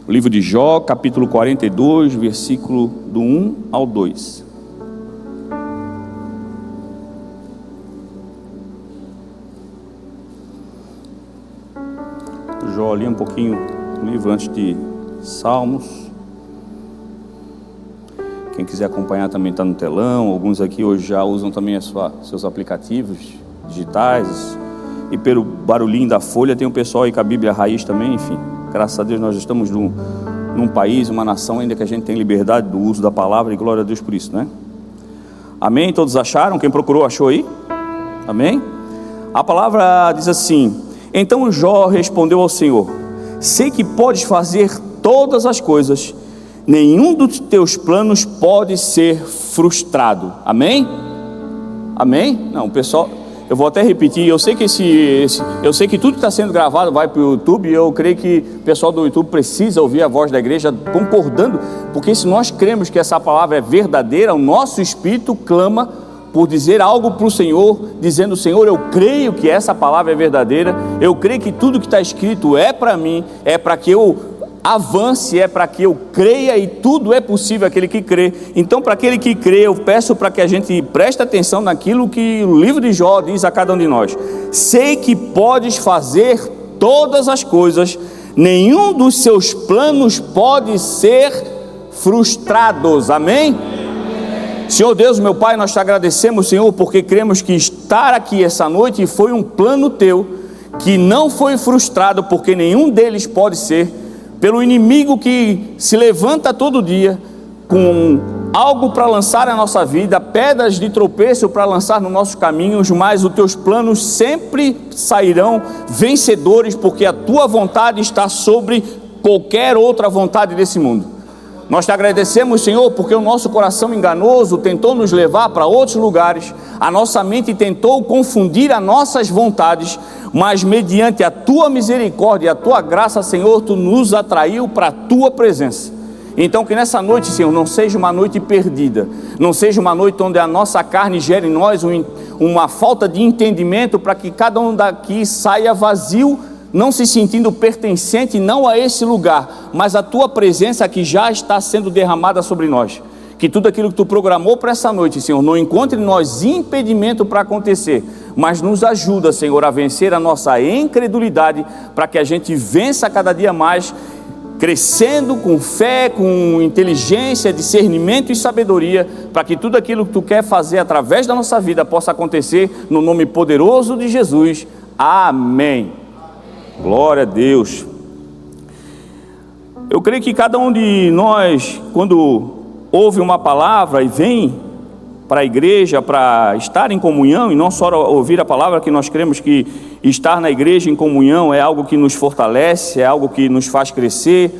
O livro de Jó, capítulo 42, versículo do 1 ao 2. Jó, ali um pouquinho o livro antes de Salmos. Quem quiser acompanhar também está no telão. Alguns aqui hoje já usam também seus aplicativos digitais. E pelo barulhinho da folha tem um pessoal aí com a Bíblia Raiz também, enfim. Graças a Deus nós estamos num país, uma nação ainda que a gente tem liberdade do uso da palavra, e glória a Deus por isso, né? Amém? Todos acharam? Quem procurou achou aí? Amém? A palavra diz assim: então Jó respondeu ao Senhor: sei que podes fazer todas as coisas, nenhum dos teus planos pode ser frustrado. Amém? Amém? Não, pessoal, eu vou até repetir. Eu sei que eu sei que tudo que está sendo gravado vai para o YouTube. Eu creio que o pessoal do YouTube precisa ouvir a voz da igreja concordando, porque se nós cremos que essa palavra é verdadeira, o nosso espírito clama por dizer algo para o Senhor, dizendo: Senhor, eu creio que essa palavra é verdadeira, eu creio que tudo que está escrito é para mim, é para que eu avance, é para que eu creia, e tudo é possível aquele que crê. Então, para aquele que crê, eu peço para que a gente preste atenção naquilo que o livro de Jó diz a cada um de nós: sei que podes fazer todas as coisas, nenhum dos seus planos pode ser frustrados. Amém? Senhor Deus, meu Pai, nós te agradecemos, Senhor, porque cremos que estar aqui essa noite foi um plano teu, que não foi frustrado, porque nenhum deles pode ser, pelo inimigo que se levanta todo dia com algo para lançar na nossa vida, pedras de tropeço para lançar nos nossos caminhos, mas os teus planos sempre sairão vencedores, porque a tua vontade está sobre qualquer outra vontade desse mundo. Nós te agradecemos, Senhor, porque o nosso coração enganoso tentou nos levar para outros lugares, a nossa mente tentou confundir as nossas vontades, mas mediante a tua misericórdia e a tua graça, Senhor, tu nos atraiu para a tua presença. Então que nessa noite, Senhor, não seja uma noite perdida, não seja uma noite onde a nossa carne gere em nós uma falta de entendimento, para que cada um daqui saia vazio, não se sentindo pertencente não a esse lugar, mas a tua presença que já está sendo derramada sobre nós. Que tudo aquilo que tu programou para essa noite, Senhor, não encontre em nós impedimento para acontecer, mas nos ajuda, Senhor, a vencer a nossa incredulidade, para que a gente vença cada dia mais, crescendo com fé, com inteligência, discernimento e sabedoria, para que tudo aquilo que tu quer fazer através da nossa vida possa acontecer, no nome poderoso de Jesus. Amém. Glória a Deus. Eu creio que cada um de nós, quando ouve uma palavra e vem para a igreja para estar em comunhão, e não só ouvir a palavra, que nós cremos que estar na igreja em comunhão é algo que nos fortalece, é algo que nos faz crescer.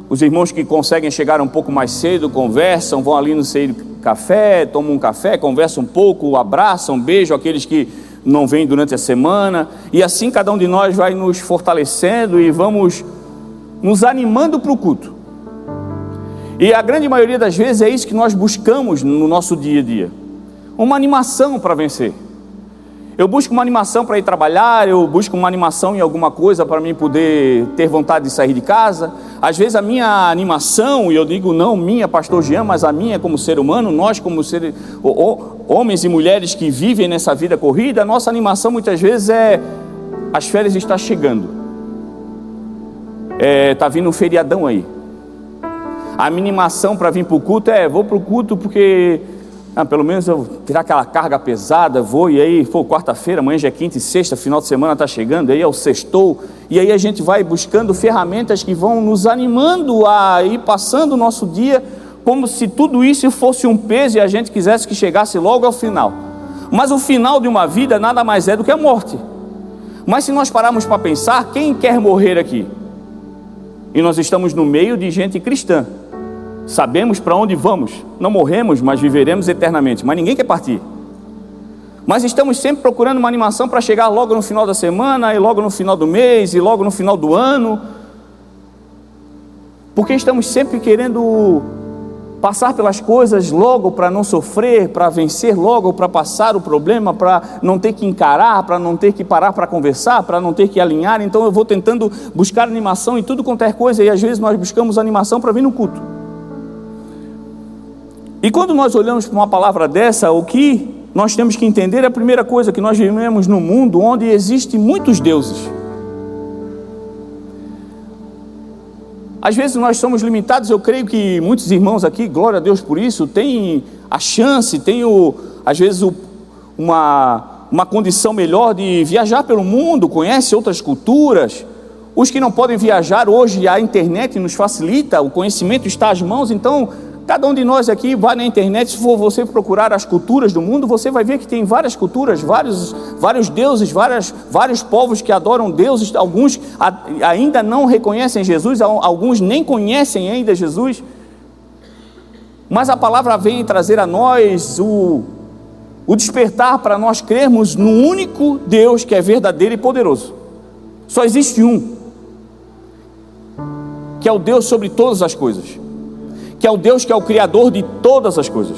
Os irmãos que conseguem chegar um pouco mais cedo conversam, vão ali no Ceiro Café, tomam um café, conversam um pouco, abraçam, beijam aqueles que não vêm durante a semana, e assim cada um de nós vai nos fortalecendo e vamos nos animando para o culto. E a grande maioria das vezes é isso que nós buscamos no nosso dia a dia, uma animação para vencer. Eu busco uma animação para ir trabalhar, eu busco uma animação em alguma coisa para mim poder ter vontade de sair de casa. Às vezes a minha animação, e eu digo não minha, pastor Jean, mas a minha como ser humano, nós como homens e mulheres que vivem nessa vida corrida, a nossa animação muitas vezes é: as férias estão chegando, está vindo um feriadão aí. A minha animação para vir para o culto vou para o culto porque pelo menos eu tirar aquela carga pesada, vou, e aí, quarta-feira, amanhã já é quinta e sexta, final de semana está chegando, aí é o sextou, e aí a gente vai buscando ferramentas que vão nos animando a ir passando o nosso dia, como se tudo isso fosse um peso e a gente quisesse que chegasse logo ao final. Mas o final de uma vida nada mais é do que a morte. Mas se nós pararmos para pensar, quem quer morrer aqui? E nós estamos no meio de gente cristã. Sabemos para onde vamos, não morremos, mas viveremos eternamente, mas ninguém quer partir. Mas estamos sempre procurando uma animação para chegar logo no final da semana, e logo no final do mês, e logo no final do ano, porque estamos sempre querendo passar pelas coisas logo para não sofrer, para vencer logo, para passar o problema, para não ter que encarar, para não ter que parar para conversar, para não ter que alinhar. Então eu vou tentando buscar animação em tudo quanto é coisa, e às vezes nós buscamos animação para vir no culto. E quando nós olhamos para uma palavra dessa, o que nós temos que entender é a primeira coisa, que nós vivemos num mundo onde existem muitos deuses. Às vezes nós somos limitados. Eu creio que muitos irmãos aqui, glória a Deus por isso, têm a chance, têm às vezes uma condição melhor de viajar pelo mundo, conhece outras culturas. Os que não podem viajar, hoje a internet nos facilita, o conhecimento está às mãos. Então cada um de nós aqui vai na internet, se for você procurar as culturas do mundo, você vai ver que tem várias culturas, vários deuses, vários povos que adoram deuses. Alguns ainda não reconhecem Jesus, alguns nem conhecem ainda Jesus. Mas a palavra vem trazer a nós o despertar para nós crermos no único Deus que é verdadeiro e poderoso. Só existe um, que é o Deus sobre todas as coisas, que é o Deus que é o Criador de todas as coisas.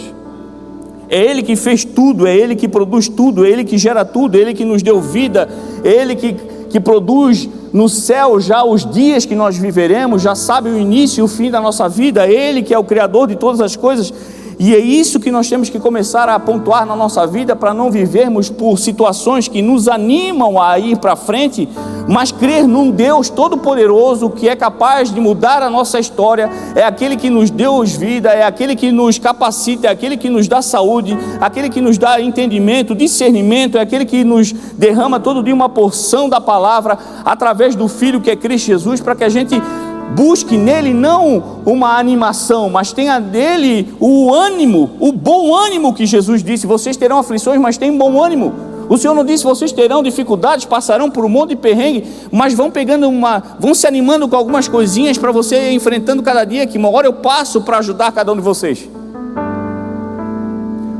É Ele que fez tudo, é Ele que produz tudo, é Ele que gera tudo, é Ele que nos deu vida, é Ele que produz no céu já os dias que nós viveremos, já sabe o início e o fim da nossa vida. É Ele que é o Criador de todas as coisas. E é isso que nós temos que começar a pontuar na nossa vida, para não vivermos por situações que nos animam a ir para frente, mas crer num Deus todo-poderoso que é capaz de mudar a nossa história. É aquele que nos deu vida, é aquele que nos capacita, é aquele que nos dá saúde, aquele que nos dá entendimento, discernimento, é aquele que nos derrama todo dia uma porção da palavra através do Filho que é Cristo Jesus, para que a gente busque nele não uma animação, mas tenha nele o ânimo, o bom ânimo que Jesus disse: vocês terão aflições, mas tenham bom ânimo. O Senhor não disse: vocês terão dificuldades, passarão por um monte de perrengue, mas vão se animando com algumas coisinhas para você ir enfrentando cada dia, que uma hora eu passo para ajudar cada um de vocês.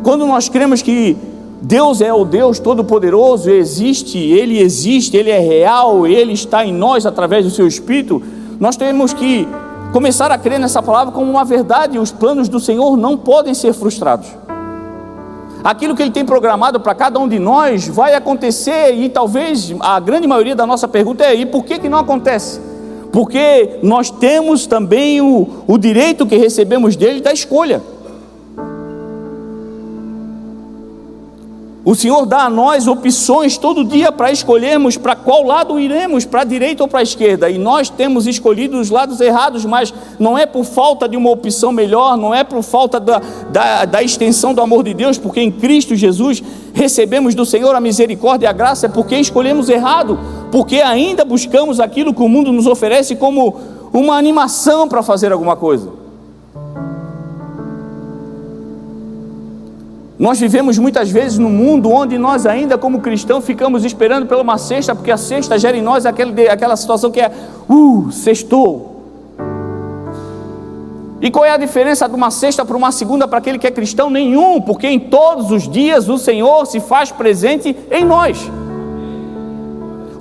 Quando nós cremos que Deus é o Deus Todo-Poderoso, Ele é real, Ele está em nós através do seu Espírito, nós temos que começar a crer nessa palavra como uma verdade. Os planos do Senhor não podem ser frustrados. Aquilo que Ele tem programado para cada um de nós vai acontecer, e talvez a grande maioria da nossa pergunta é: e por que não acontece? Porque nós temos também o direito que recebemos dele da escolha. O Senhor dá a nós opções todo dia para escolhermos para qual lado iremos, para a direita ou para a esquerda, e nós temos escolhido os lados errados, mas não é por falta de uma opção melhor, não é por falta da extensão do amor de Deus, porque em Cristo Jesus recebemos do Senhor a misericórdia e a graça. É porque escolhemos errado, porque ainda buscamos aquilo que o mundo nos oferece como uma animação para fazer alguma coisa. Nós vivemos muitas vezes num mundo onde nós ainda como cristãos ficamos esperando pela uma cesta, porque a cesta gera em nós aquela situação que é sextou. E qual é a diferença de uma cesta para uma segunda para aquele que é cristão? Nenhum, porque em todos os dias o Senhor se faz presente em nós.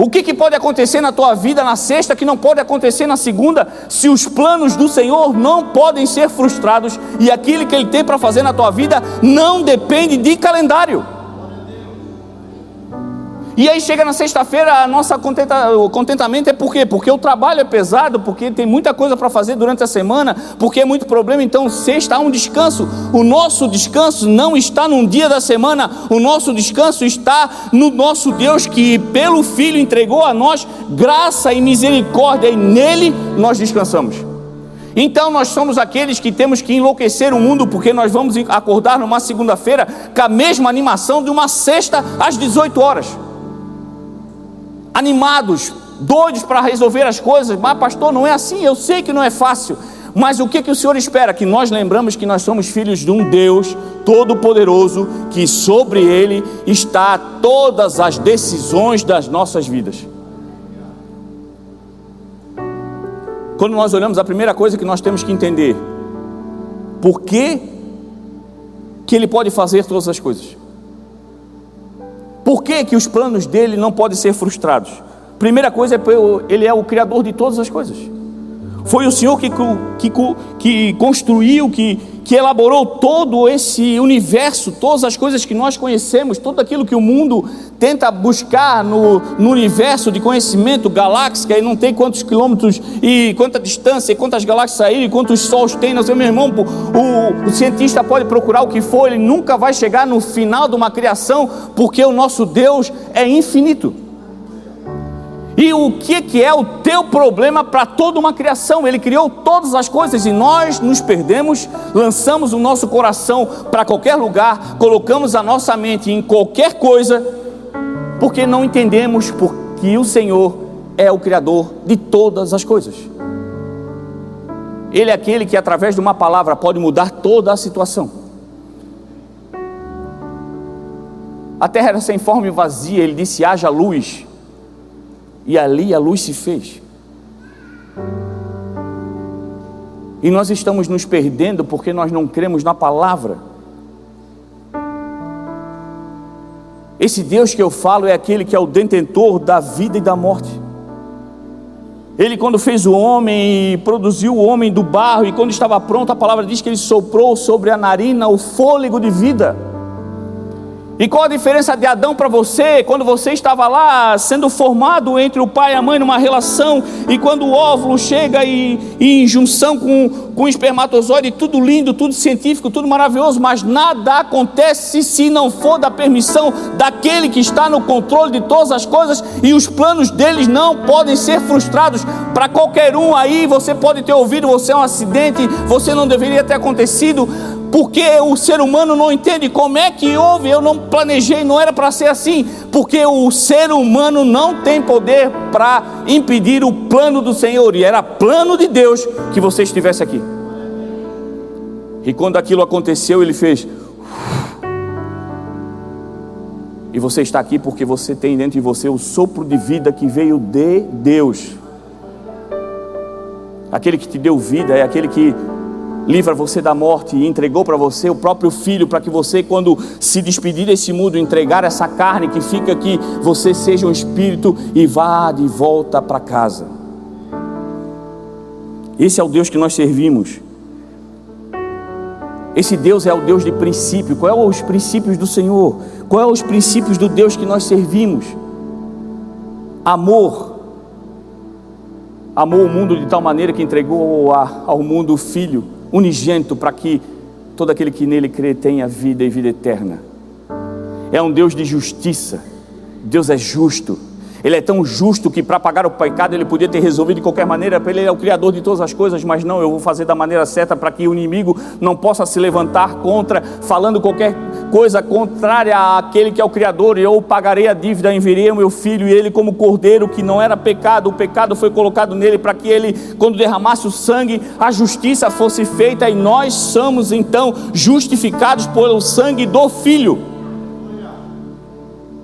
O que pode acontecer na tua vida na sexta que não pode acontecer na segunda, se os planos do Senhor não podem ser frustrados, e aquilo que Ele tem para fazer na tua vida não depende de calendário. E aí chega na sexta-feira, o contentamento é por quê? Porque o trabalho é pesado, porque tem muita coisa para fazer durante a semana, porque é muito problema. Então sexta há um descanso. O nosso descanso não está num dia da semana, o nosso descanso está no nosso Deus, que pelo Filho entregou a nós graça e misericórdia, e nele nós descansamos. Então nós somos aqueles que temos que enlouquecer o mundo, porque nós vamos acordar numa segunda-feira com a mesma animação de uma sexta às 18 horas. Animados, doidos para resolver as coisas. Mas pastor, não é assim, eu sei que não é fácil, mas o que o Senhor espera? Que nós lembramos que nós somos filhos de um Deus Todo-Poderoso, que sobre Ele está todas as decisões das nossas vidas. Quando nós olhamos, a primeira coisa que nós temos que entender: por que Ele pode fazer todas as coisas? Por que os planos dele não podem ser frustrados? Primeira coisa é Ele é o Criador de todas as coisas. Foi o Senhor que construiu, que que elaborou todo esse universo, todas as coisas que nós conhecemos, tudo aquilo que o mundo tenta buscar no universo de conhecimento, galáxia, e não tem quantos quilômetros, e quanta distância, e quantas galáxias saíram, e quantos sols tem, não sei, meu irmão, o cientista pode procurar o que for, ele nunca vai chegar no final de uma criação, porque o nosso Deus é infinito. E o que é o teu problema para toda uma criação? Ele criou todas as coisas e nós nos perdemos, lançamos o nosso coração para qualquer lugar, colocamos a nossa mente em qualquer coisa, porque não entendemos que o Senhor é o Criador de todas as coisas. Ele é aquele que através de uma palavra pode mudar toda a situação. A terra era sem forma e vazia, ele disse: haja luz. E ali a luz se fez. E nós estamos nos perdendo porque nós não cremos na palavra. Esse Deus que eu falo é aquele que é o detentor da vida e da morte. Ele, quando fez o homem e produziu o homem do barro, e quando estava pronto, a palavra diz que ele soprou sobre a narina o fôlego de vida. E qual a diferença de Adão para você, quando você estava lá sendo formado entre o pai e a mãe numa relação, e quando o óvulo chega e em junção com o espermatozoide, tudo lindo, tudo científico, tudo maravilhoso, mas nada acontece se não for da permissão daquele que está no controle de todas as coisas, e os planos deles não podem ser frustrados. Para qualquer um aí, você pode ter ouvido, você é um acidente, você não deveria ter acontecido, porque o ser humano não entende como é que houve, eu não planejei, não era para ser assim, porque o ser humano não tem poder para impedir o plano do Senhor, e era plano de Deus que você estivesse aqui. E quando aquilo aconteceu, ele fez, e você está aqui porque você tem dentro de você o sopro de vida que veio de Deus. Aquele que te deu vida é aquele que livra você da morte e entregou para você o próprio Filho, para que você, quando se despedir desse mundo, entregar essa carne que fica aqui, você seja um espírito e vá de volta para casa. Esse é o Deus que nós servimos. Esse Deus é o Deus de princípio. Qual é os princípios do Senhor? Qual é os princípios do Deus que nós servimos? Amor. Amou o mundo de tal maneira que entregou ao mundo o Filho unigênito, para que todo aquele que nele crê tenha vida e vida eterna. É um Deus de justiça. Deus é justo. Ele é tão justo que para pagar o pecado ele podia ter resolvido de qualquer maneira. Ele é o Criador de todas as coisas, mas não, eu vou fazer da maneira certa para que o inimigo não possa se levantar contra, falando qualquer coisa contrária àquele que é o Criador. E eu pagarei a dívida, enviarei o meu Filho, e ele, como cordeiro que não era pecado, o pecado foi colocado nele, para que ele, quando derramasse o sangue, a justiça fosse feita, e nós somos então justificados pelo sangue do Filho.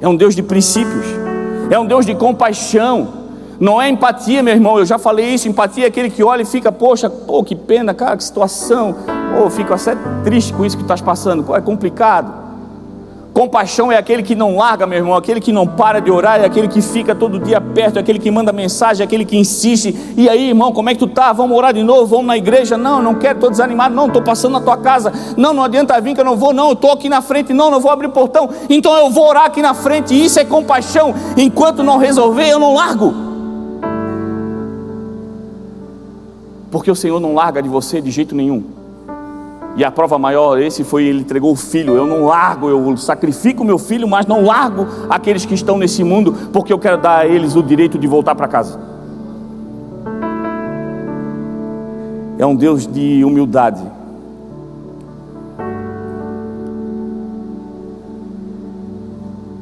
É um Deus de princípios. É um Deus de compaixão. Não é empatia, meu irmão, eu já falei isso. Empatia é aquele que olha e fica, poxa, que pena, cara, que situação, fico até triste com isso que estás passando, é complicado. Compaixão é aquele que não larga, meu irmão, aquele que não para de orar, é aquele que fica todo dia perto, é aquele que manda mensagem, é aquele que insiste. E aí, irmão, como é que tu tá? Vamos orar de novo, vamos na igreja? Não quero, estou desanimado, não, estou passando na tua casa, não adianta vir que eu não vou, não, eu estou aqui na frente, não vou abrir o portão, então eu vou orar aqui na frente. Isso é compaixão. Enquanto não resolver, eu não largo, porque o Senhor não larga de você de jeito nenhum. E a prova maior, ele entregou o Filho. Eu não largo, eu sacrifico o meu Filho, mas não largo aqueles que estão nesse mundo, porque eu quero dar a eles o direito de voltar para casa. É um Deus de humildade.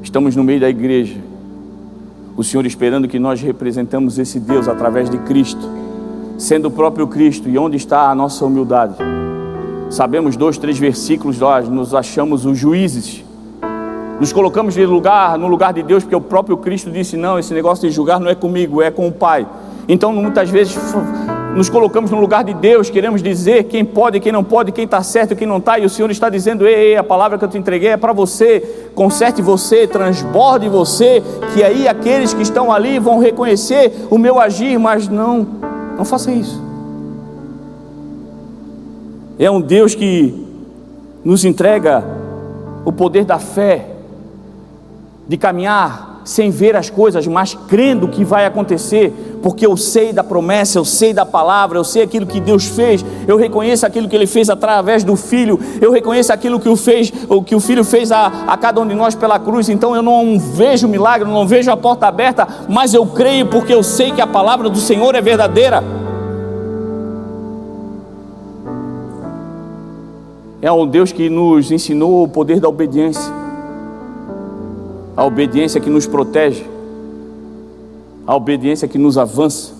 Estamos no meio da igreja, o Senhor esperando que nós representamos esse Deus através de Cristo, sendo o próprio Cristo. E onde está a nossa humildade? Sabemos 2, 3 versículos, nós nos achamos os juízes, nos colocamos no lugar de Deus, porque o próprio Cristo disse, não, esse negócio de julgar não é comigo, é com o Pai. Então muitas vezes nos colocamos no lugar de Deus, queremos dizer quem pode, quem não pode, quem está certo e quem não está, e o Senhor está dizendo, ei, a palavra que eu te entreguei é para você, conserte você, transborde você, que aí aqueles que estão ali vão reconhecer o meu agir, mas não faça isso. É um Deus que nos entrega o poder da fé, de caminhar sem ver as coisas, mas crendo que vai acontecer, porque eu sei da promessa, eu sei da palavra, eu sei aquilo que Deus fez, eu reconheço aquilo que Ele fez através do Filho, eu reconheço aquilo que o Filho fez a cada um de nós pela cruz. Então eu não vejo milagre, não vejo a porta aberta, mas eu creio porque eu sei que a palavra do Senhor é verdadeira. É um Deus que nos ensinou o poder da obediência, a obediência que nos protege, a obediência que nos avança,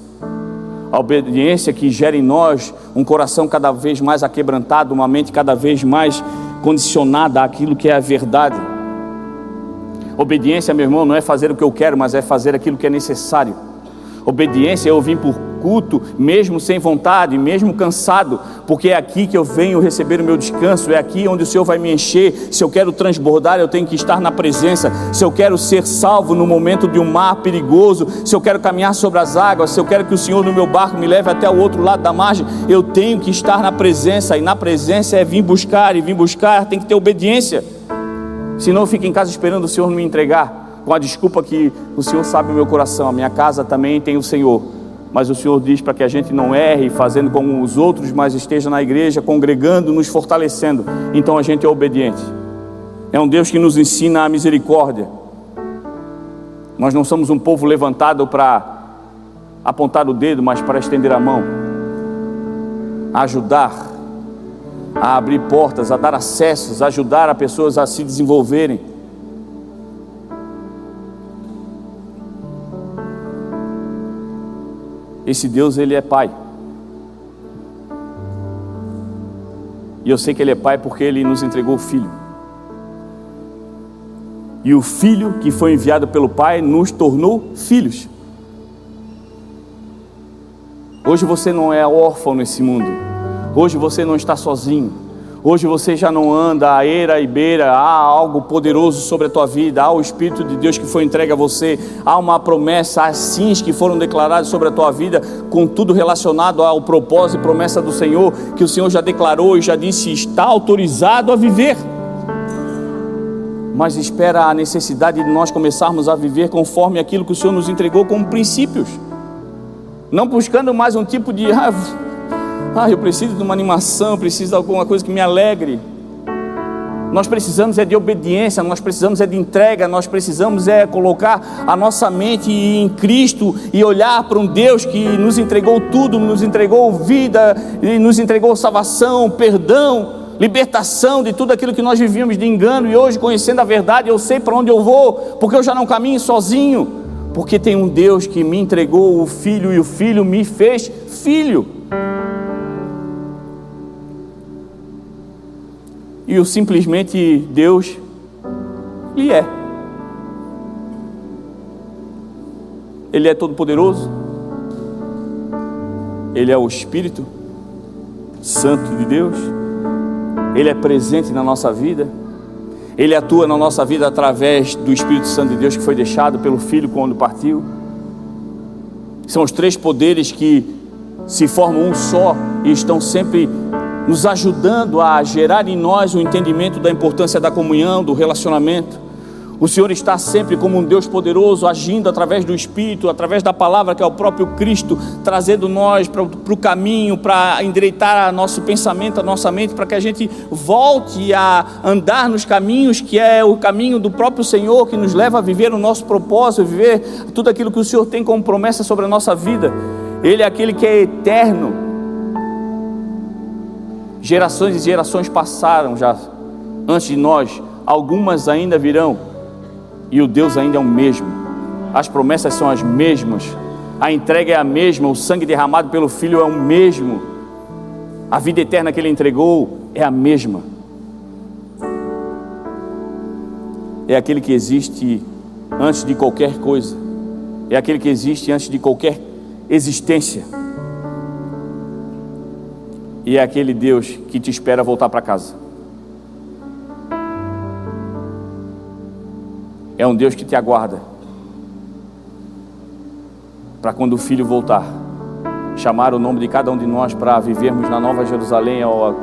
a obediência que gera em nós um coração cada vez mais aquebrantado, uma mente cada vez mais condicionada àquilo que é a verdade. Obediência, meu irmão, não é fazer o que eu quero, mas é fazer aquilo que é necessário. Obediência é eu vim por culto, mesmo sem vontade, mesmo cansado, porque é aqui que eu venho receber o meu descanso, é aqui onde o Senhor vai me encher. Se eu quero transbordar, eu tenho que estar na presença. Se eu quero ser salvo no momento de um mar perigoso, se eu quero caminhar sobre as águas, se eu quero que o Senhor no meu barco me leve até o outro lado da margem, eu tenho que estar na presença, e na presença é vir buscar, e vir buscar tem que ter obediência. Senão eu fico em casa esperando o Senhor me entregar, com a desculpa que o Senhor sabe o meu coração, a minha casa também tem o Senhor. Mas o Senhor diz para que a gente não erre fazendo como os outros, mas esteja na igreja, congregando, nos fortalecendo. Então a gente é obediente. É um Deus que nos ensina a misericórdia. Nós não somos um povo levantado para apontar o dedo, mas para estender a mão, a ajudar, a abrir portas, a dar acessos, a ajudar as pessoas a se desenvolverem. Esse Deus, Ele é Pai. E eu sei que Ele é Pai porque Ele nos entregou o Filho. E o Filho que foi enviado pelo Pai nos tornou filhos. Hoje você não é órfão nesse mundo. Hoje você não está sozinho. Hoje você já não anda à eira e beira. Há algo poderoso sobre a tua vida. Há o Espírito de Deus que foi entregue a você. Há uma promessa, há sims que foram declarados sobre a tua vida, com tudo relacionado ao propósito e promessa do Senhor, que o Senhor já declarou e já disse, está autorizado a viver. Mas espera a necessidade de nós começarmos a viver conforme aquilo que o Senhor nos entregou como princípios. Não buscando mais um tipo de... eu preciso de uma animação, eu preciso de alguma coisa que me alegre. Nós precisamos é de obediência, nós precisamos é de entrega, nós precisamos é colocar a nossa mente em Cristo e olhar para um Deus que nos entregou tudo, nos entregou vida, e nos entregou salvação, perdão, libertação de tudo aquilo que nós vivíamos de engano. E hoje, conhecendo a verdade, eu sei para onde eu vou, porque eu já não caminho sozinho, porque tem um Deus que me entregou o Filho e o Filho me fez filho. E o simplesmente Deus, Ele é. Ele é todo poderoso. Ele é o Espírito Santo de Deus. Ele é presente na nossa vida. Ele atua na nossa vida através do Espírito Santo de Deus que foi deixado pelo Filho quando partiu. São os três poderes que se formam um só e estão sempre nos ajudando a gerar em nós o entendimento da importância da comunhão, do relacionamento. O Senhor está sempre como um Deus poderoso, agindo através do Espírito, através da palavra que é o próprio Cristo, trazendo nós para o caminho, para endireitar nosso pensamento, a nossa mente, para que a gente volte a andar nos caminhos que é o caminho do próprio Senhor, que nos leva a viver o nosso propósito, viver tudo aquilo que o Senhor tem como promessa sobre a nossa vida. Ele é aquele que é eterno. Gerações e gerações passaram já antes de nós, algumas ainda virão, e o Deus ainda é o mesmo. As promessas são as mesmas, a entrega é a mesma, o sangue derramado pelo Filho é o mesmo, a vida eterna que Ele entregou é a mesma. É aquele que existe antes de qualquer coisa, é aquele que existe antes de qualquer existência. E é aquele Deus que te espera voltar para casa. É um Deus que te aguarda para quando o Filho voltar, chamar o nome de cada um de nós para vivermos na Nova Jerusalém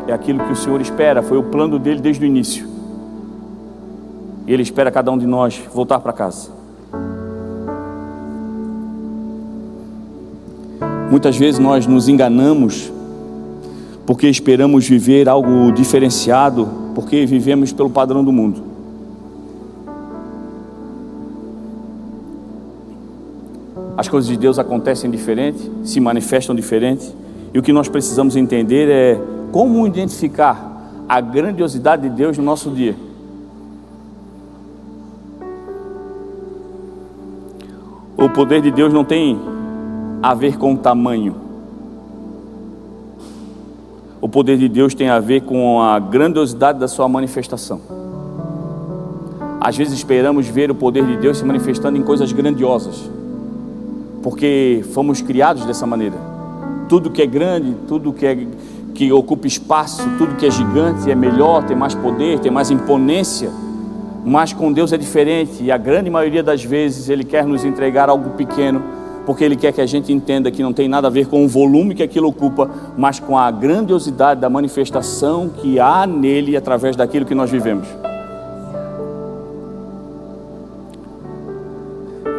é aquilo que o Senhor espera, foi o plano dele desde o início. E Ele espera cada um de nós voltar para casa. Muitas vezes nós nos enganamos porque esperamos viver algo diferenciado, porque vivemos pelo padrão do mundo. As coisas de Deus acontecem diferente, se manifestam diferente, e o que nós precisamos entender é como identificar a grandiosidade de Deus no nosso dia. O poder de Deus não tem a ver com o tamanho. O poder de Deus tem a ver com a grandiosidade da sua manifestação. Às vezes esperamos ver o poder de Deus se manifestando em coisas grandiosas, porque fomos criados dessa maneira. Tudo que é grande, tudo que ocupa espaço, tudo que é gigante é melhor, tem mais poder, tem mais imponência. Mas com Deus é diferente, e a grande maioria das vezes Ele quer nos entregar algo pequeno, porque Ele quer que a gente entenda que não tem nada a ver com o volume que aquilo ocupa, mas com a grandiosidade da manifestação que há nele através daquilo que nós vivemos.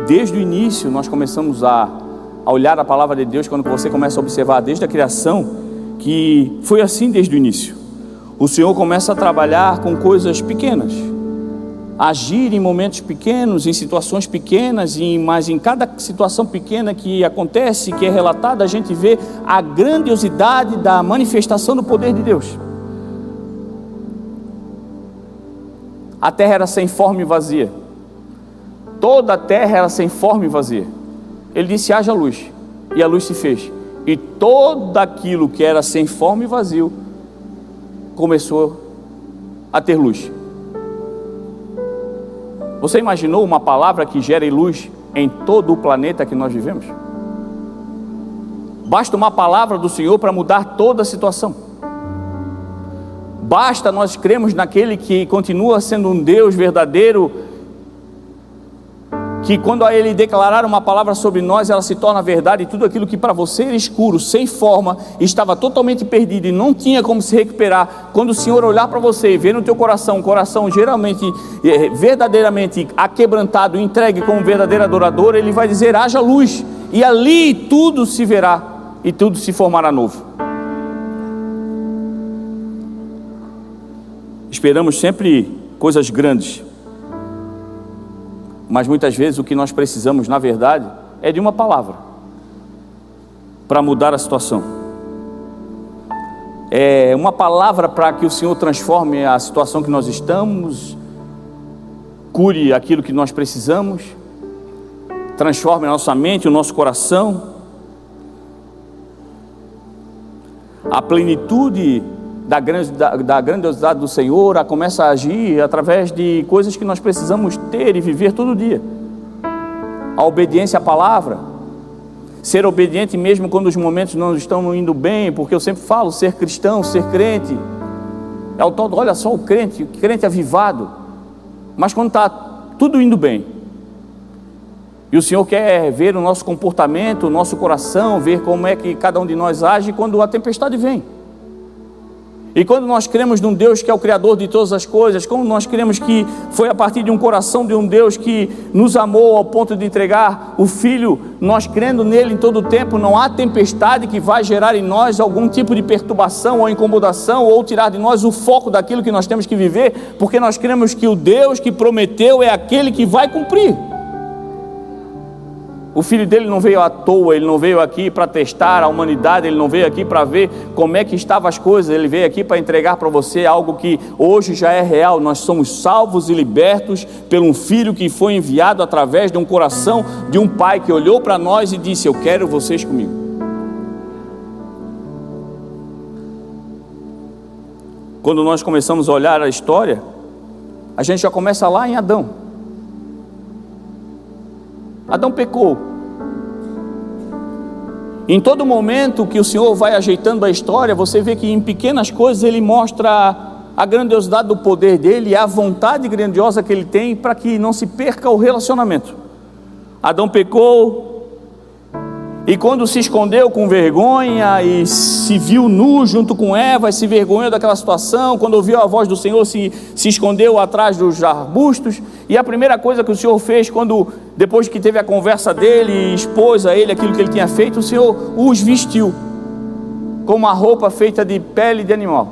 Desde o início nós começamos a olhar a palavra de Deus, quando você começa a observar desde a criação, que foi assim desde o início. O Senhor começa a trabalhar com coisas pequenas, agir em momentos pequenos, em situações pequenas, mas em cada situação pequena que acontece, que é relatada, a gente vê a grandiosidade da manifestação do poder de Deus. A terra era sem forma e vazia. Toda a terra era sem forma e vazia. Ele disse: haja luz, e a luz se fez. E todo aquilo que era sem forma e vazio começou a ter luz. Você imaginou uma palavra que gere luz em todo o planeta que nós vivemos? Basta uma palavra do Senhor para mudar toda a situação. Basta nós crermos naquele que continua sendo um Deus verdadeiro, que quando a Ele declarar uma palavra sobre nós, ela se torna verdade, e tudo aquilo que para você era escuro, sem forma, estava totalmente perdido e não tinha como se recuperar, quando o Senhor olhar para você e ver no teu coração, um coração geralmente, verdadeiramente aquebrantado, entregue como um verdadeiro adorador, Ele vai dizer: haja luz, e ali tudo se verá, e tudo se formará novo. Esperamos sempre coisas grandes, mas muitas vezes o que nós precisamos, na verdade, é de uma palavra para mudar a situação. É uma palavra para que o Senhor transforme a situação que nós estamos, cure aquilo que nós precisamos, transforme a nossa mente, o nosso coração. A plenitude da grandiosidade do Senhor começa a agir através de coisas que nós precisamos ter e viver todo dia. A obediência à palavra, ser obediente mesmo quando os momentos não estão indo bem, porque eu sempre falo, ser cristão, ser crente, é o tal, olha só o crente avivado, mas quando está tudo indo bem, e o Senhor quer ver o nosso comportamento, o nosso coração, ver como é que cada um de nós age quando a tempestade vem. E quando nós cremos num Deus que é o Criador de todas as coisas, quando nós cremos que foi a partir de um coração de um Deus que nos amou ao ponto de entregar o Filho, nós crendo nele em todo o tempo, não há tempestade que vai gerar em nós algum tipo de perturbação ou incomodação, ou tirar de nós o foco daquilo que nós temos que viver, porque nós cremos que o Deus que prometeu é aquele que vai cumprir. O Filho dele não veio à toa, ele não veio aqui para testar a humanidade, ele não veio aqui para ver como é que estavam as coisas, ele veio aqui para entregar para você algo que hoje já é real. Nós somos salvos e libertos por um Filho que foi enviado através de um coração de um Pai que olhou para nós e disse: eu quero vocês comigo. Quando nós começamos a olhar a história, a gente já começa lá em Adão. Adão pecou. Em todo momento que o Senhor vai ajeitando a história, você vê que em pequenas coisas Ele mostra a grandiosidade do poder dele e a vontade grandiosa que Ele tem para que não se perca o relacionamento. Adão pecou, E quando se escondeu com vergonha e se viu nu junto com Eva, e se vergonhou daquela situação, quando ouviu a voz do Senhor, se escondeu atrás dos arbustos. E a primeira coisa que o Senhor fez, depois que teve a conversa dele e expôs a ele aquilo que ele tinha feito, o Senhor os vestiu com uma roupa feita de pele de animal.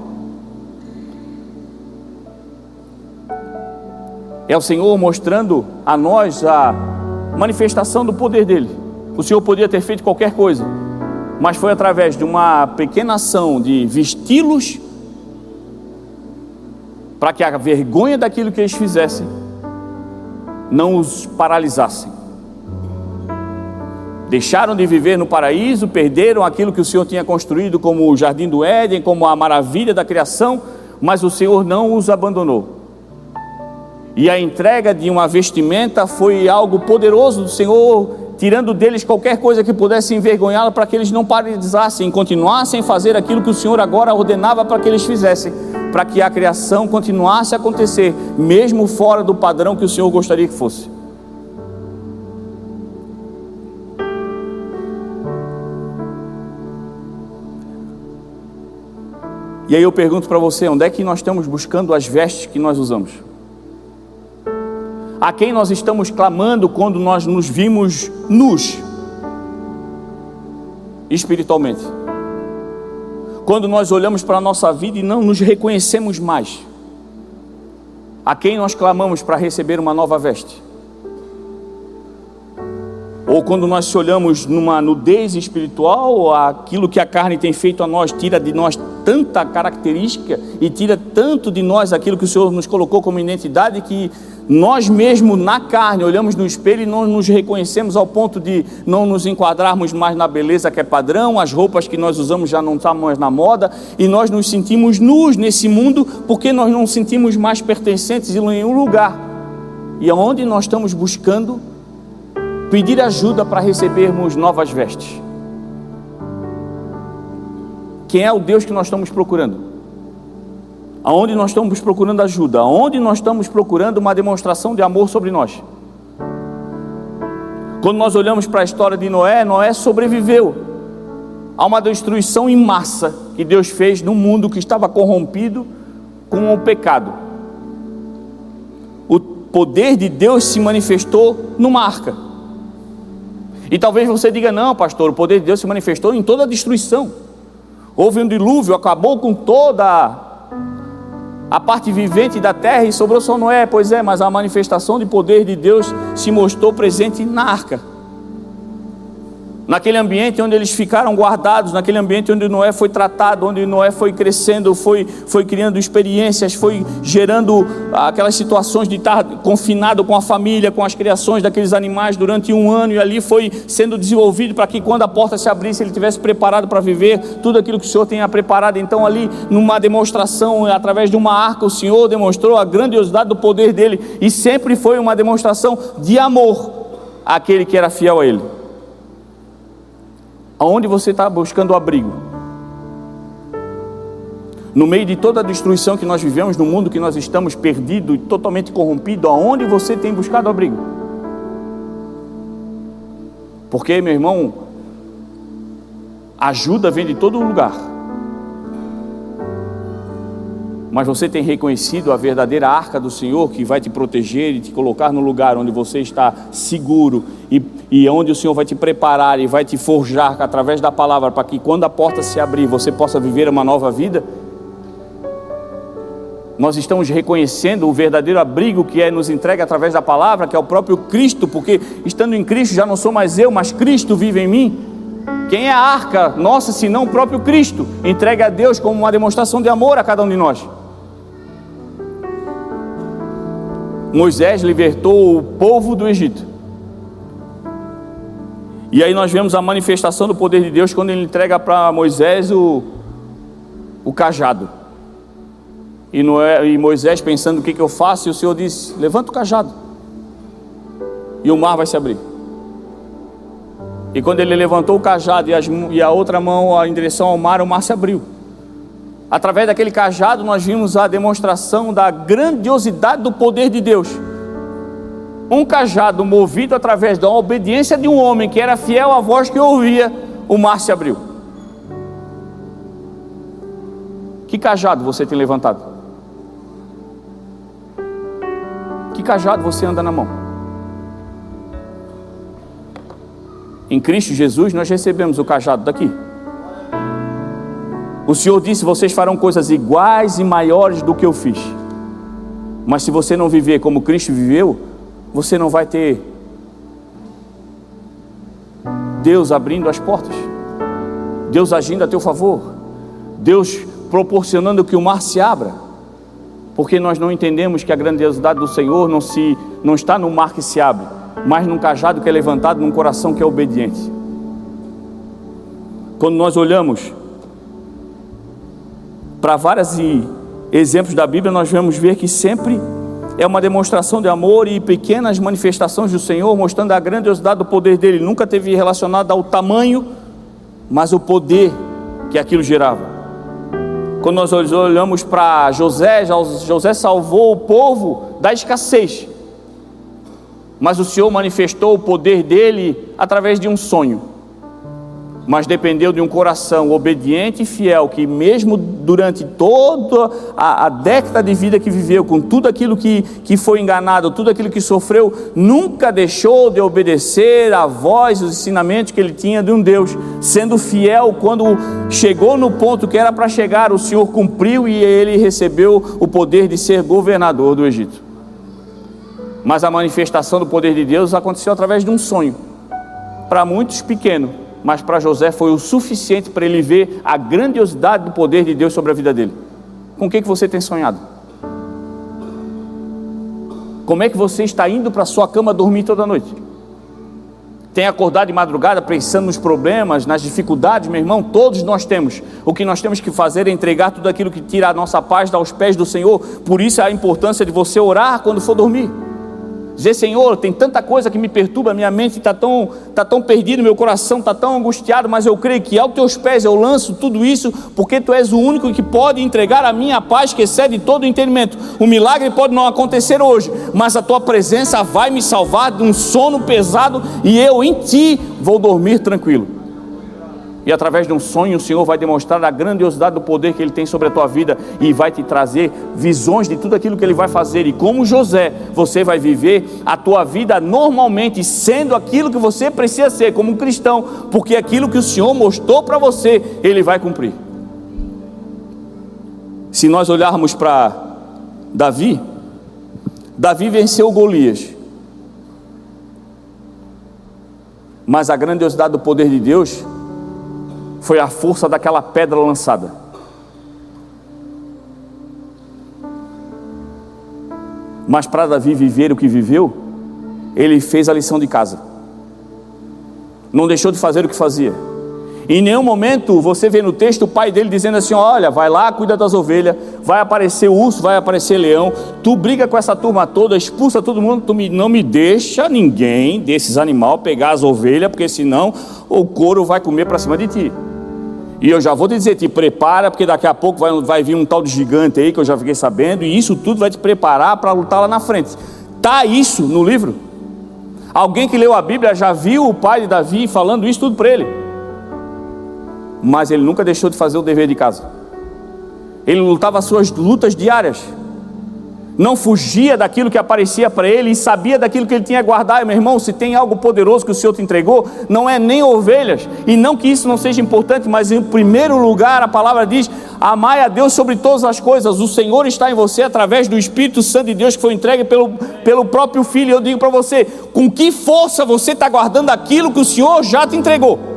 É o Senhor mostrando a nós a manifestação do poder dele. O Senhor podia ter feito qualquer coisa, mas foi através de uma pequena ação de vesti-los, para que a vergonha daquilo que eles fizessem não os paralisassem. Deixaram de viver no paraíso, perderam aquilo que o Senhor tinha construído como o jardim do Éden, como a maravilha da criação, mas o Senhor não os abandonou. E a entrega de uma vestimenta foi algo poderoso do Senhor, tirando deles qualquer coisa que pudesse envergonhá-los, para que eles não paralisassem, continuassem a fazer aquilo que o Senhor agora ordenava para que eles fizessem, para que a criação continuasse a acontecer, mesmo fora do padrão que o Senhor gostaria que fosse. E aí eu pergunto para você, onde é que nós estamos buscando as vestes que nós usamos? A quem nós estamos clamando quando nós nos vimos nus, espiritualmente? Quando nós olhamos para a nossa vida e não nos reconhecemos mais, a quem nós clamamos para receber uma nova veste? Ou quando nós se olhamos numa nudez espiritual, aquilo que a carne tem feito a nós, tira de nós tanta característica e tira tanto de nós aquilo que o Senhor nos colocou como identidade, que nós mesmos na carne olhamos no espelho e não nos reconhecemos, ao ponto de não nos enquadrarmos mais na beleza que é padrão, as roupas que nós usamos já não estão mais na moda, e nós nos sentimos nus nesse mundo, porque nós não sentimos mais pertencentes em nenhum lugar. E aonde nós estamos buscando pedir ajuda para recebermos novas vestes? Quem é o Deus que nós estamos procurando? Aonde nós estamos procurando ajuda? Aonde nós estamos procurando uma demonstração de amor sobre nós? Quando nós olhamos para a história de Noé, Noé sobreviveu a uma destruição em massa que Deus fez num mundo que estava corrompido com o pecado. O poder de Deus se manifestou numa arca. E talvez você diga, não pastor, o poder de Deus se manifestou em toda a destruição. Houve um dilúvio, acabou com toda a parte vivente da terra e sobrou só Noé. Pois é, mas a manifestação de poder de Deus se mostrou presente na arca, naquele ambiente onde eles ficaram guardados, naquele ambiente onde Noé foi tratado, onde Noé foi crescendo, foi criando experiências, foi gerando aquelas situações de estar confinado com a família, com as criações daqueles animais durante 1 ano, e ali foi sendo desenvolvido para que quando a porta se abrisse, ele estivesse preparado para viver tudo aquilo que o Senhor tenha preparado. Então ali, numa demonstração, através de uma arca, o Senhor demonstrou a grandiosidade do poder dele, e sempre foi uma demonstração de amor àquele que era fiel a ele. Aonde você está buscando abrigo? No meio de toda a destruição que nós vivemos, no mundo que nós estamos perdido e totalmente corrompido, aonde você tem buscado abrigo? Porque, meu irmão, ajuda vem de todo lugar, mas você tem reconhecido a verdadeira arca do Senhor, que vai te proteger e te colocar no lugar onde você está seguro, e onde o Senhor vai te preparar e vai te forjar através da palavra, para que quando a porta se abrir, você possa viver uma nova vida? Nós estamos reconhecendo o verdadeiro abrigo que é nos entregue através da palavra, que é o próprio Cristo, porque estando em Cristo já não sou mais eu, mas Cristo vive em mim. Quem é a arca nossa, senão o próprio Cristo, entregue a Deus como uma demonstração de amor a cada um de nós. Moisés libertou o povo do Egito, e aí nós vemos a manifestação do poder de Deus quando ele entrega para Moisés o cajado. E Moisés pensando, o que eu faço? E o Senhor disse, levanta o cajado e o mar vai se abrir. E quando ele levantou o cajado e a outra mão em direção ao mar, o mar se abriu. Através daquele cajado nós vimos a demonstração da grandiosidade do poder de Deus. Um cajado movido através da obediência de um homem que era fiel à voz que ouvia, o mar se abriu. Que cajado você tem levantado? Que cajado você anda na mão? Em Cristo Jesus nós recebemos o cajado daqui. O Senhor disse: vocês farão coisas iguais e maiores do que eu fiz. Mas se você não viver como Cristo viveu, você não vai ter Deus abrindo as portas, Deus agindo a teu favor, Deus proporcionando que o mar se abra, porque nós não entendemos que a grandiosidade do Senhor não está no mar que se abre, mas num cajado que é levantado, num coração que é obediente. Quando nós olhamos para vários exemplos da Bíblia, nós vamos ver que sempre é uma demonstração de amor e pequenas manifestações do Senhor, mostrando a grandiosidade do poder dele. Nunca teve relacionado ao tamanho, mas o poder que aquilo gerava. Quando nós olhamos para José, José salvou o povo da escassez, mas o Senhor manifestou o poder dele através de um sonho. Mas dependeu de um coração obediente e fiel, que mesmo durante toda a década de vida que viveu, com tudo aquilo que foi enganado, tudo aquilo que sofreu, nunca deixou de obedecer a voz, os ensinamentos que ele tinha de um Deus, sendo fiel. Quando chegou no ponto que era para chegar, o Senhor cumpriu e ele recebeu o poder de ser governador do Egito. Mas a manifestação do poder de Deus aconteceu através de um sonho, para muitos pequeno, mas para José foi o suficiente para ele ver a grandiosidade do poder de Deus sobre a vida dele. Com o que você tem sonhado? Como é que você está indo para a sua cama dormir toda noite? Tem acordado de madrugada pensando nos problemas, nas dificuldades? Meu irmão, todos nós temos. O que nós temos que fazer é entregar tudo aquilo que tira a nossa paz aos pés do Senhor. Por isso a importância de você orar quando for dormir. Dizer: Senhor, tem tanta coisa que me perturba, minha mente está tão perdida, meu coração está tão angustiado, mas eu creio que aos teus pés eu lanço tudo isso, porque tu és o único que pode entregar a minha paz, que excede todo o entendimento. O milagre pode não acontecer hoje, mas a tua presença vai me salvar de um sono pesado, e eu em ti vou dormir tranquilo. E através de um sonho o Senhor vai demonstrar a grandiosidade do poder que Ele tem sobre a tua vida, e vai te trazer visões de tudo aquilo que Ele vai fazer. E como José, você vai viver a tua vida normalmente, sendo aquilo que você precisa ser como um cristão, porque aquilo que o Senhor mostrou para você, Ele vai cumprir. Se nós olharmos para Davi venceu Golias, mas a grandiosidade do poder de Deus foi a força daquela pedra lançada. Mas para Davi viver o que viveu, ele fez a lição de casa, não deixou de fazer o que fazia. Em nenhum momento você vê no texto o pai dele dizendo assim: olha, vai lá, cuida das ovelhas, vai aparecer urso, vai aparecer leão, tu briga com essa turma toda, expulsa todo mundo, não me deixa ninguém desses animais pegar as ovelhas, porque senão o couro vai comer para cima de ti. E eu já vou te dizer, te prepara, porque daqui a pouco vai vir um tal de gigante aí, que eu já fiquei sabendo, e isso tudo vai te preparar para lutar lá na frente. Está isso no livro? Alguém que leu a Bíblia já viu o pai de Davi falando isso tudo para ele. Mas ele nunca deixou de fazer o dever de casa. Ele lutava as suas lutas diárias, não fugia daquilo que aparecia para ele, e sabia daquilo que ele tinha a guardar. Meu irmão, se tem algo poderoso que o Senhor te entregou, não é nem ovelhas, e não que isso não seja importante, mas em primeiro lugar a palavra diz: amai a Deus sobre todas as coisas. O Senhor está em você através do Espírito Santo de Deus, que foi entregue pelo próprio Filho. Eu digo para você, com que força você está guardando aquilo que o Senhor já te entregou?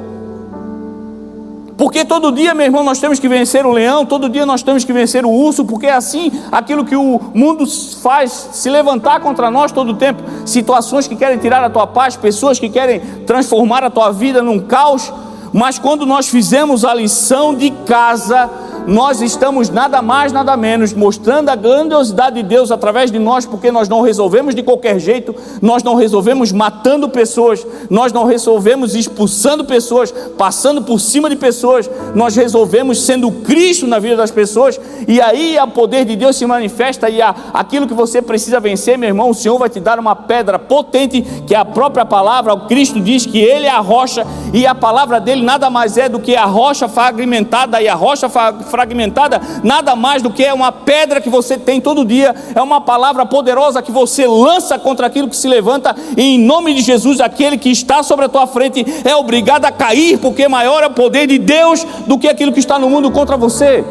Porque todo dia, meu irmão, nós temos que vencer o leão, todo dia nós temos que vencer o urso, porque é assim aquilo que o mundo faz se levantar contra nós todo o tempo. Situações que querem tirar a tua paz, pessoas que querem transformar a tua vida num caos. Mas quando nós fizemos a lição de casa, nós estamos nada mais, nada menos mostrando a grandiosidade de Deus através de nós, porque nós não resolvemos de qualquer jeito, nós não resolvemos matando pessoas, nós não resolvemos expulsando pessoas, passando por cima de pessoas, nós resolvemos sendo Cristo na vida das pessoas, e aí o poder de Deus se manifesta, e aquilo que você precisa vencer, meu irmão, o Senhor vai te dar uma pedra potente, que é a própria palavra. O Cristo diz que Ele é a rocha, e a palavra dele nada mais é do que a rocha fragmentada, e a rocha fragmentada nada mais do que é uma pedra que você tem todo dia, é uma palavra poderosa que você lança contra aquilo que se levanta, e em nome de Jesus, aquele que está sobre a tua frente é obrigado a cair, porque maior é o poder de Deus do que aquilo que está no mundo contra você.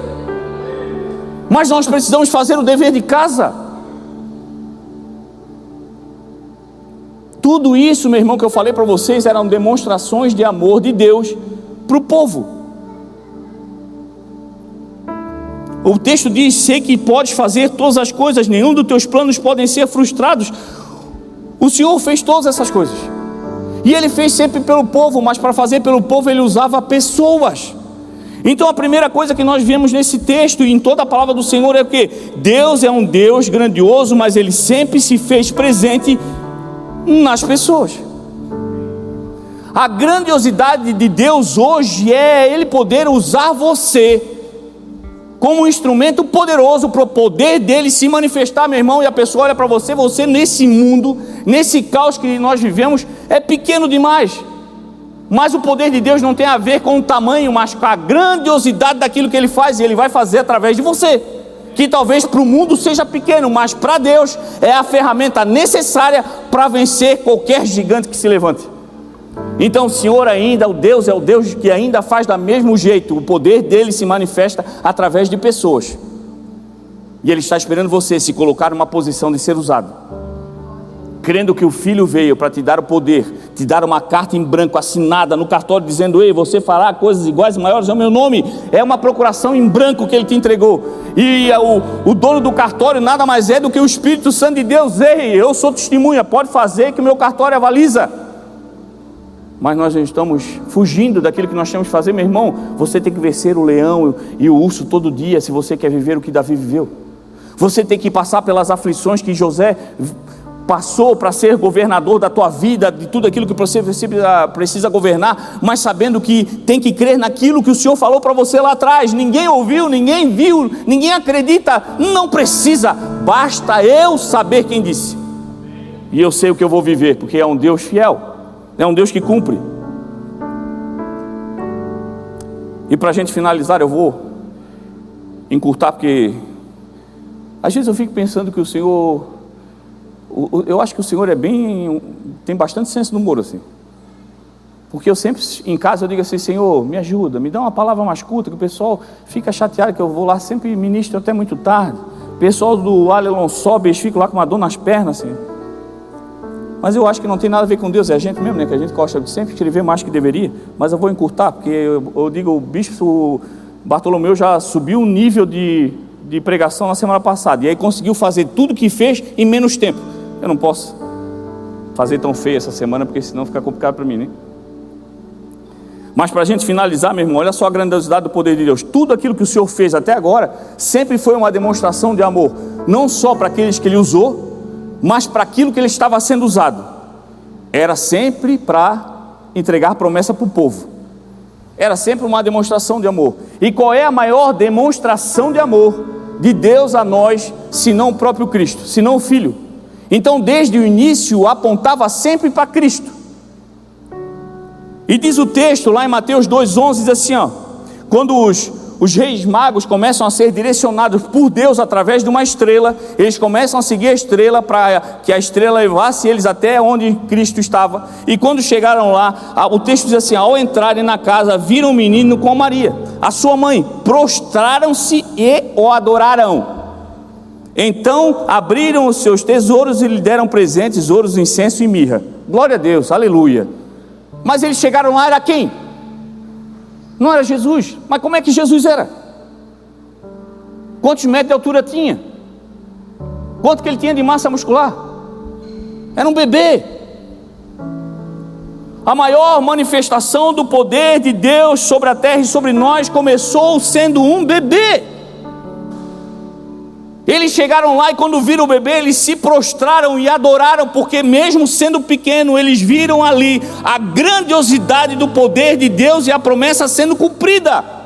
Mas nós precisamos fazer o dever de casa. Tudo isso, meu irmão, que eu falei para vocês, eram demonstrações de amor de Deus para o povo. O texto diz: sei que podes fazer todas as coisas, nenhum dos teus planos podem ser frustrados. O Senhor fez todas essas coisas, e Ele fez sempre pelo povo, mas para fazer pelo povo Ele usava pessoas. Então a primeira coisa que nós vemos nesse texto e em toda a palavra do Senhor é o que? Deus é um Deus grandioso, mas Ele sempre se fez presente nas pessoas. A grandiosidade de Deus hoje é Ele poder usar você como um instrumento poderoso para o poder dele se manifestar, meu irmão. E a pessoa olha para você, você nesse mundo, nesse caos que nós vivemos, é pequeno demais. Mas o poder de Deus não tem a ver com o tamanho, mas com a grandiosidade daquilo que Ele faz, e Ele vai fazer através de você, que talvez para o mundo seja pequeno, mas para Deus é a ferramenta necessária para vencer qualquer gigante que se levante. Então o Senhor ainda, o Deus é o Deus que ainda faz do mesmo jeito, o poder dele se manifesta através de pessoas, e Ele está esperando você se colocar numa posição de ser usado, crendo que o Filho veio para te dar o poder, te dar uma carta em branco assinada no cartório, dizendo: ei, você fará coisas iguais e maiores ao meu nome. É uma procuração em branco que Ele te entregou, e o dono do cartório nada mais é do que o Espírito Santo de Deus. Ei, eu sou testemunha, pode fazer que o meu cartório avaliza. Mas nós estamos fugindo daquilo que nós temos que fazer, meu irmão. Você tem que vencer o leão e o urso todo dia, se você quer viver o que Davi viveu. Você tem que passar pelas aflições que José passou para ser governador da tua vida, de tudo aquilo que você precisa governar, mas sabendo que tem que crer naquilo que o Senhor falou para você lá atrás. Ninguém ouviu, ninguém viu, ninguém acredita, não precisa, basta eu saber quem disse, e eu sei o que eu vou viver, porque é um Deus fiel, é um Deus que cumpre. E para a gente finalizar, eu vou encurtar, porque às vezes eu fico pensando que o Senhor, eu acho que o Senhor tem bastante senso no humor, assim. Porque eu sempre, em casa, eu digo assim: Senhor, me ajuda, me dá uma palavra mais curta, que o pessoal fica chateado, que eu vou lá, sempre ministro até muito tarde. O pessoal do Alelon sobe, eles ficam lá com uma dor nas pernas, assim. Mas eu acho que não tem nada a ver com Deus, é a gente mesmo, né? Que a gente gosta de sempre escrever mais que deveria. Mas eu vou encurtar, porque eu digo, o bispo Bartolomeu já subiu um nível de pregação na semana passada, e aí conseguiu fazer tudo que fez em menos tempo. Eu não posso fazer tão feio essa semana, porque senão fica complicado para mim, né? Mas para a gente finalizar, meu irmão, olha só a grandiosidade do poder de Deus. Tudo aquilo que o Senhor fez até agora sempre foi uma demonstração de amor, não só para aqueles que Ele usou, mas para aquilo que Ele estava sendo usado. Era sempre para entregar promessa para o povo, era sempre uma demonstração de amor. E qual é a maior demonstração de amor de Deus a nós, senão o próprio Cristo, senão o Filho? Então desde o início apontava sempre para Cristo. E diz o texto lá em Mateus 2,11, diz assim, ó: quando os reis magos começam a ser direcionados por Deus através de uma estrela, eles começam a seguir a estrela, para que a estrela levasse eles até onde Cristo estava. E quando chegaram lá, o texto diz assim: ao entrarem na casa, viram um menino com Maria, a sua mãe, prostraram-se e o adoraram. Então abriram os seus tesouros e lhe deram presentes, ouros, incenso e mirra. Glória a Deus, aleluia. Mas eles chegaram lá, era quem? Não era Jesus. Mas como é que Jesus era? Quantos metros de altura tinha? Quanto que ele tinha de massa muscular? Era um bebê. A maior manifestação do poder de Deus sobre a terra e sobre nós começou sendo um bebê. Eles chegaram lá e quando viram o bebê, eles se prostraram e adoraram, porque mesmo sendo pequeno, eles viram ali a grandiosidade do poder de Deus e a promessa sendo cumprida.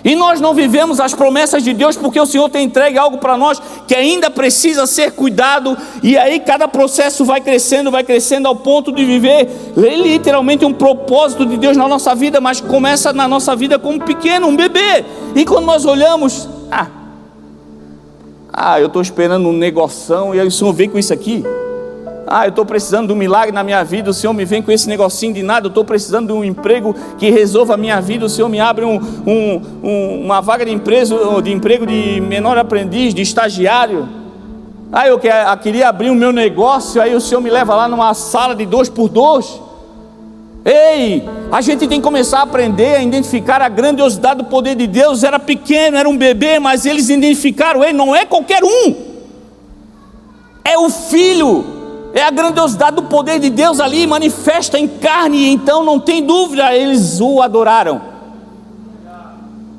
E nós não vivemos as promessas de Deus porque o Senhor tem entregue algo para nós que ainda precisa ser cuidado, e aí cada processo vai crescendo ao ponto de viver literalmente um propósito de Deus na nossa vida, mas começa na nossa vida como pequeno, um bebê. E quando nós olhamos, eu estou esperando um negoção e aí o Senhor vem com isso aqui. Eu estou precisando de um milagre na minha vida, o Senhor me vem com esse negocinho de nada. Eu estou precisando de um emprego que resolva a minha vida, o Senhor me abre uma vaga de emprego de menor aprendiz, de estagiário. Eu queria abrir o meu negócio, aí o Senhor me leva lá numa sala de 2x2. Ei, a gente tem que começar a aprender a identificar a grandiosidade do poder de Deus. Era pequeno, era um bebê, mas eles identificaram, ele não é qualquer um, é o Filho, é a grandiosidade do poder de Deus ali, manifesta em carne, então não tem dúvida, eles o adoraram.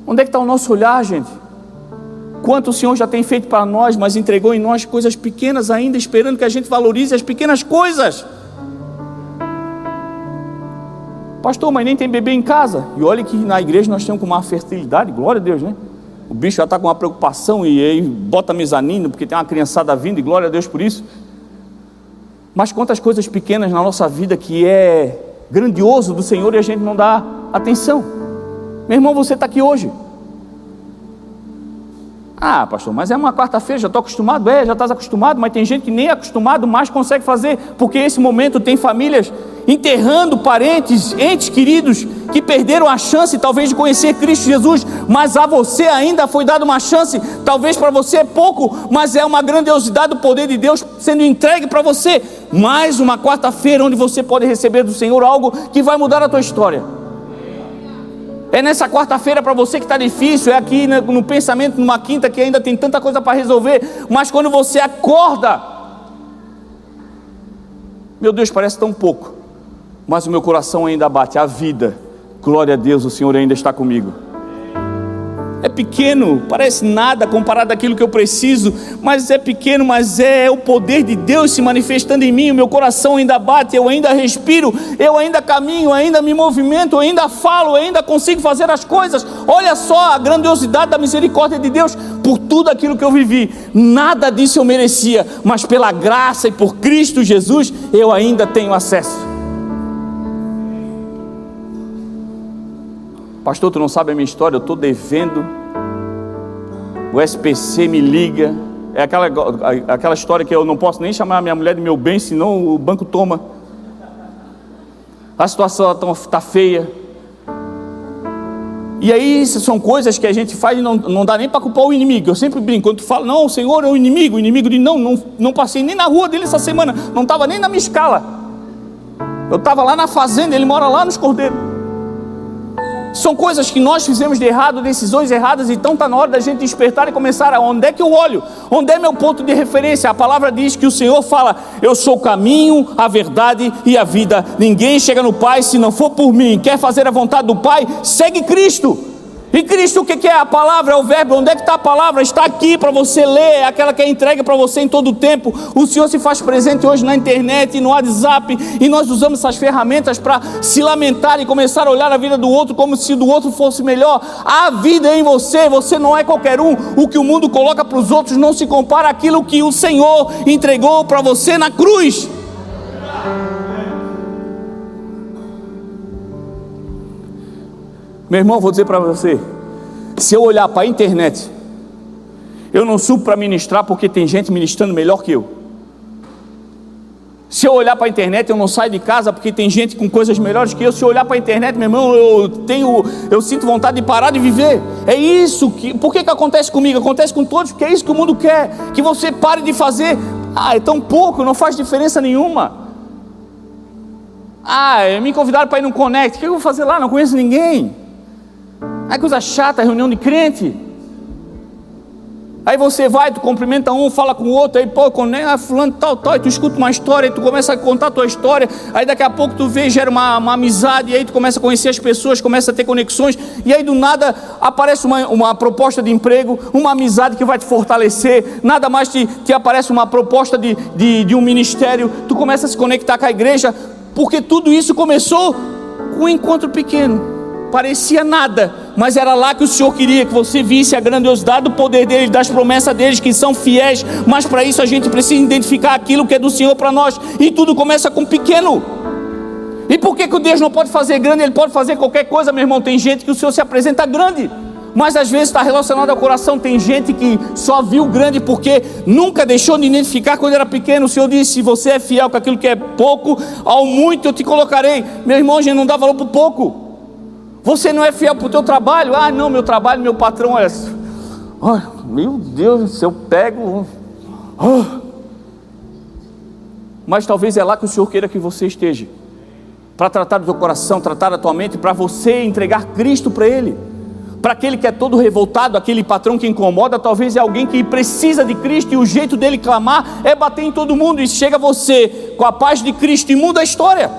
Onde é que está o nosso olhar, gente? Quanto o Senhor já tem feito para nós, mas entregou em nós coisas pequenas ainda, esperando que a gente valorize as pequenas coisas. Pastor, mas nem tem bebê em casa. E olha que na igreja nós temos uma fertilidade, glória a Deus, né? O bicho já está com uma preocupação e aí bota mezanino, porque tem uma criançada vindo, e glória a Deus por isso. Mas quantas coisas pequenas na nossa vida que é grandioso do Senhor e a gente não dá atenção. Meu irmão, você está aqui hoje. Pastor, mas é uma quarta-feira, já estou acostumado. Já estás acostumado, mas tem gente que nem acostumado mais consegue fazer, porque esse momento tem famílias enterrando parentes, entes queridos que perderam a chance talvez de conhecer Cristo Jesus, mas a você ainda foi dada uma chance. Talvez para você é pouco, mas é uma grandiosidade do poder de Deus sendo entregue para você. Mais uma quarta-feira onde você pode receber do Senhor algo que vai mudar a tua história. É nessa quarta-feira para você que está difícil, é aqui no pensamento, numa quinta que ainda tem tanta coisa para resolver, mas quando você acorda, meu Deus, parece tão pouco, mas o meu coração ainda bate, a vida, glória a Deus, o Senhor ainda está comigo. É pequeno, parece nada comparado àquilo que eu preciso, mas é pequeno, mas é o poder de Deus se manifestando em mim. O meu coração ainda bate, eu ainda respiro, eu ainda caminho, ainda me movimento, eu ainda falo, eu ainda consigo fazer as coisas. Olha só a grandiosidade da misericórdia de Deus por tudo aquilo que eu vivi. Nada disso eu merecia, mas pela graça e por Cristo Jesus eu ainda tenho acesso. Pastor, tu não sabe a minha história, eu estou devendo, o SPC me liga, é aquela história que eu não posso nem chamar a minha mulher de meu bem, senão o banco toma, a situação está feia, e aí são coisas que a gente faz e não dá nem para culpar o inimigo. Eu sempre brinco, quando tu fala, não, o Senhor é o inimigo diz, não passei nem na rua dele essa semana, não estava nem na minha escala, eu estava lá na fazenda, ele mora lá nos Cordeiros. São coisas que nós fizemos de errado, decisões erradas, então está na hora da gente despertar e começar a onde é que eu olho? Onde é meu ponto de referência? A palavra diz que o Senhor fala, eu sou o caminho, a verdade e a vida, ninguém chega no Pai se não for por mim. Quer fazer a vontade do Pai? Segue Cristo. E Cristo, o que é? A palavra, é o verbo. Onde é que está a palavra? Está aqui para você ler, é aquela que é entregue para você em todo o tempo. O Senhor se faz presente hoje na internet, no WhatsApp, e nós usamos essas ferramentas para se lamentar e começar a olhar a vida do outro como se do outro fosse melhor. A vida em você, você não é qualquer um. O que o mundo coloca para os outros não se compara àquilo que o Senhor entregou para você na cruz. Meu irmão, vou dizer para você, se eu olhar para a internet, eu não subo para ministrar porque tem gente ministrando melhor que eu. Se eu olhar para a internet, eu não saio de casa porque tem gente com coisas melhores que eu. Se eu olhar para a internet, meu irmão, eu sinto vontade de parar de viver. É isso por que acontece comigo? Acontece com todos, porque é isso que o mundo quer, que você pare de fazer. É tão pouco, não faz diferença nenhuma. Me convidaram para ir no Connect, o que eu vou fazer lá? Não conheço ninguém. Coisa chata, reunião de crente. Aí você vai, tu cumprimenta um, fala com o outro, aí pô, quando é fulano tal, e tu escuta uma história, e tu começa a contar a tua história, aí daqui a pouco tu vê, gera uma amizade, e aí tu começa a conhecer as pessoas, começa a ter conexões, e aí do nada aparece uma proposta de emprego, uma amizade que vai te fortalecer, nada mais te aparece uma proposta de um ministério, tu começa a se conectar com a igreja, porque tudo isso começou com um encontro pequeno. Parecia nada, mas era lá que o Senhor queria que você visse a grandiosidade do poder dele, das promessas deles que são fiéis. Mas para isso a gente precisa identificar aquilo que é do Senhor para nós, e tudo começa com pequeno. E por que Deus não pode fazer grande? Ele pode fazer qualquer coisa, meu irmão. Tem gente que o Senhor se apresenta grande, mas às vezes está relacionado ao coração. Tem gente que só viu grande porque nunca deixou de identificar quando era pequeno. O Senhor disse: se você é fiel com aquilo que é pouco, ao muito eu te colocarei. Meu irmão, a gente não dá valor para o pouco. Você não é fiel para o teu trabalho? Ah, não, meu trabalho, meu patrão é... meu Deus, se eu pego... Mas talvez é lá que o Senhor queira que você esteja, para tratar do teu coração, tratar da tua mente, para você entregar Cristo para Ele. Para aquele que é todo revoltado, aquele patrão que incomoda, talvez é alguém que precisa de Cristo, e o jeito dele clamar é bater em todo mundo, e chega você com a paz de Cristo e muda a história.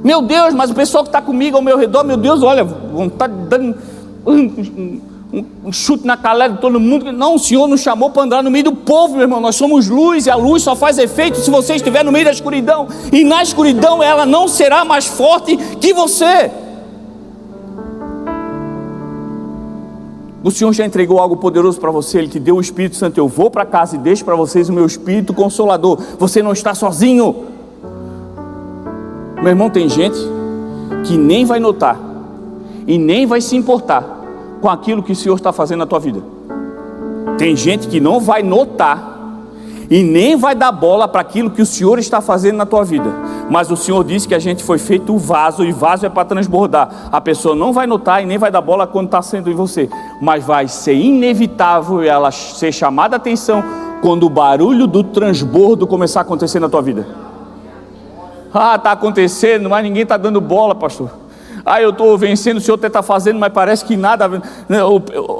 Meu Deus, mas o pessoal que está comigo ao meu redor, meu Deus, olha, vontade de dar um chute na calera de todo mundo. Não, o Senhor nos chamou para andar no meio do povo, meu irmão. Nós somos luz, e a luz só faz efeito se você estiver no meio da escuridão, e na escuridão ela não será mais forte que você. O Senhor já entregou algo poderoso para você. Ele te deu o Espírito Santo. Eu vou para casa e deixo para vocês o meu Espírito Consolador. Você não está sozinho. Meu irmão, tem gente que nem vai notar e nem vai se importar com aquilo que o Senhor está fazendo na tua vida. Tem gente que não vai notar e nem vai dar bola para aquilo que o Senhor está fazendo na tua vida. Mas o Senhor disse que a gente foi feito um vaso, e vaso é para transbordar. A pessoa não vai notar e nem vai dar bola quando está sendo em você, mas vai ser inevitável ela ser chamada a atenção quando o barulho do transbordo começar a acontecer na tua vida. Ah, está acontecendo, mas ninguém está dando bola, pastor. Ah, eu estou vencendo, o Senhor até está fazendo, mas parece que nada,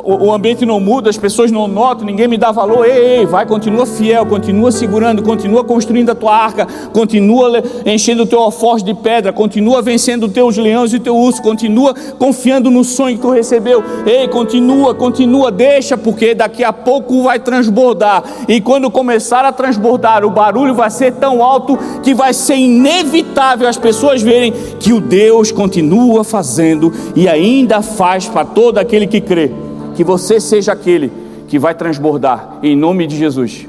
o ambiente não muda, as pessoas não notam, ninguém me dá valor. Ei, vai, continua fiel, continua segurando, continua construindo a tua arca, continua enchendo o teu alforje de pedra, continua vencendo os teus leões e o teu urso, continua confiando no sonho que tu recebeu. Ei, continua, deixa, porque daqui a pouco vai transbordar, e quando começar a transbordar, o barulho vai ser tão alto que vai ser inevitável as pessoas verem que o Deus continua fazendo e ainda faz para todo aquele que crê. Que você seja aquele que vai transbordar, em nome de Jesus.